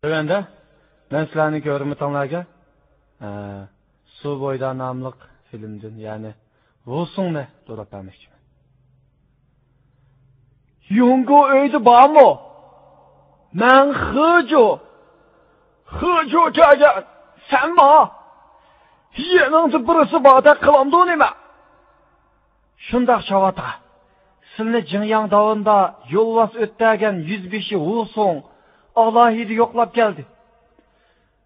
Tövende, ben sizlarni ko'rmatinglarga Suv bo'yida nomli filmdan, ya'ni Rusungni to'lab bermoqchiman. Yungu uyda bormi? Men Hıjo kelgan. Senmi? Yaningda birisi borda qilamdi nima? Shundoq Chavata. Sizni Jingyang dovunda yo'lvas o'tdagan 105 Rusung alohida yo'qlab keldi.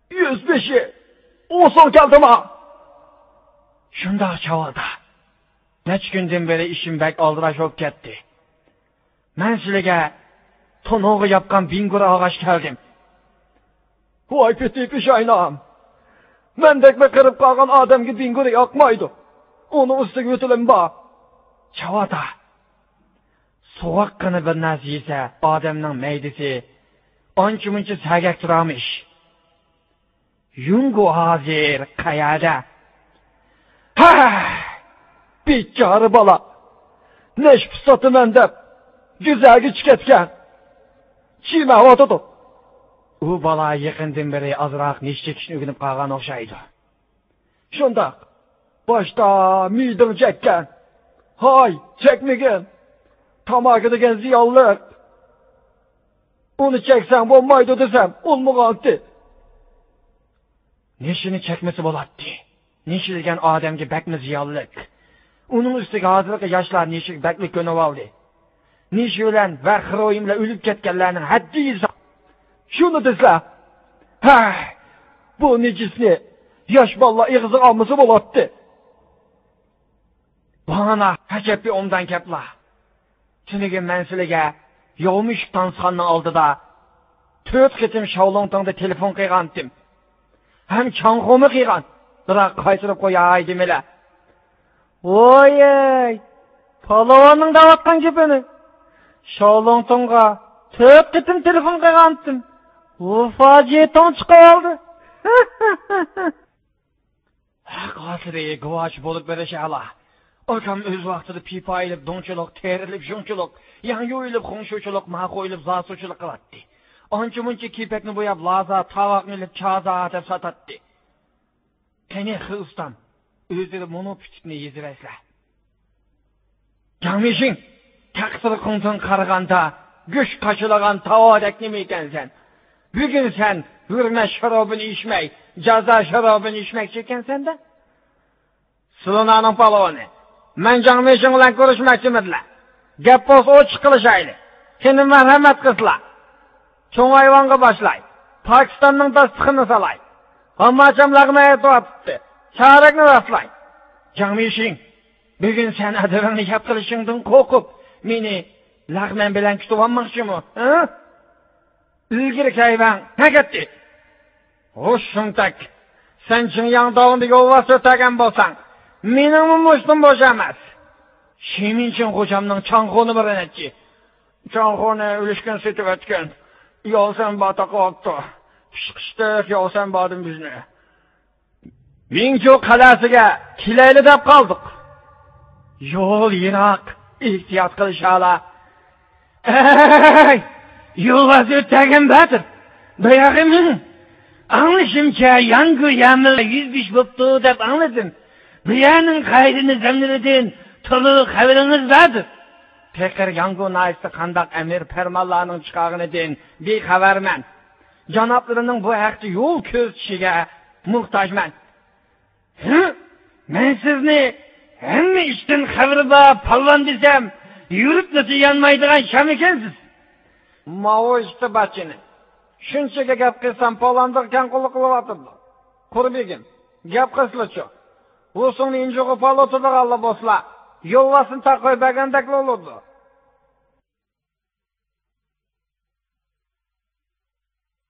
105 Rusung keldimi? Shundoq Chavata. Necha kundan beri ishim bak oldirash bo'lib ketdi. Men sizlarga to'nog'i yapgan bingura og'ash keldim. Voy peti pishaynam. Mendekme qirib qolgan odamga bingura yoqmaydi. Uni ustiga o'tilim bor. Chavata. Sovuqqina bir narsa yesa odamning maydisi ancha-muncha sagak turamish. Yungu hozir qayerda? Ha! Bichora bola. Nesh pisatiman deb güzelga chiqatgan. Chima o'tadi. U bola yaqindan beri azroq nesh chekishni o'rganib qolgan o'xshaydi. Shundoq. Boshda miding chekkan. Hay, chekmagan. Tamaki degan ziyonlik. Uni cheksam bo'lmaydi desam, olmag'andi. Neshini chekmasa bo'ladi. Neshilgan odamga bakmi ziyonlik. Uning ustiga hozirgi yoshlar neshik baklik ko'nib oldi. Nish bilan va xiroyimlar o'lib ketganlarning haddi yo'q. Shuni deslar. Ha! Bu nejisni yosh bolalar ig'zi olmasa bo'ladi. Bana haçepi ondan kepla. Çünkü men sizlarga yo'mush tansxonning oldida 4 qitim Shaolongtongda telefon qilgandim. Ham Changxo'mi qilgan. Biroq qaytirib qo'yay demalar. Voy! Palovaning davatgan gapini. Shaolongtongga 4 qitim telefon qilgandim. U fojiaton chiqib oldi. Haqosiri guvoch bo'lib berishalar. Akam o'z vaqtida pipa ilib, donchilik, terilib, shunchilik, yangi o'ylib, xonshuvchilik, ma'qo'yilib, zosuchilik qiladi. Ancha-muncha kipakni bo'yab, laza, tavoqni ilib, chaza deb sotadi. Qani ustam, o'zlari monopitikni yeziraysizlar. Jamishing, taqsir qonton qaraganda, go'sht qachilagan tavodek nima ekansan? Bugun sen hurmat sharobini ichmay, jazo sharobini ichmoqchi ekansan-da? Sulananing palovani. Men Jamishing bilan ko'rishmoqchimidilar. Gap bo'lsa ochiq qilishayli. Seni marhamat qilsizlar. Cho'ng ayvonga boshlay. Pokistonning dastig'ini solay. Hammacham lag'may aytibdi. Charakni rastlay. Jamishing, bugun sen adabingni gap qilishingdan qo'rqib, meni lag'man bilan kutib olmoqchimi? Ha? Ilgari kayvan, hakatdi. Ho'shuntak. Sen Jingyang dovunda yo'lvas o'tagan bo'lsang, mening mushtim bo'shamas. Sheminchen xo'jamning Changxo'ni birinchi. Changxo'ni o'lishgan setib o'tgan. Yo'lsan bota qo'yibdi. Chiqishda yo'lsan bordim bizni. Mingjo qalasiga kelayli deb qoldik. Yo'l yiroq, ehtiyot qilishala. Ey! Yo'lvas o'tagan Batir. Buyog'im. Anglashimcha yangi yamil 105 bo'pti deb angladim. Buyaning qaydini zamiridan to'liq xabaringiz bordir. Pekir yangi naysda qandaq amir farmonlarning chiqarganidan bexabarman. Janoblarining bu haqda yo'l ko'rsatishiga muhtojman. Men sizni hamma ishdan xabari bor palvon desam, yurib yanmaydigan sham ekansiz. Mavoishda bachini. Shunchaga gap qilsam palondiq kan qo'li qilib o'tirdi. Qurbegim, gap qilsizlar-chi. Rusungni injig'i palotida g'alla bosla. Yo'lvasin taqoy bagandakli bo'ldi.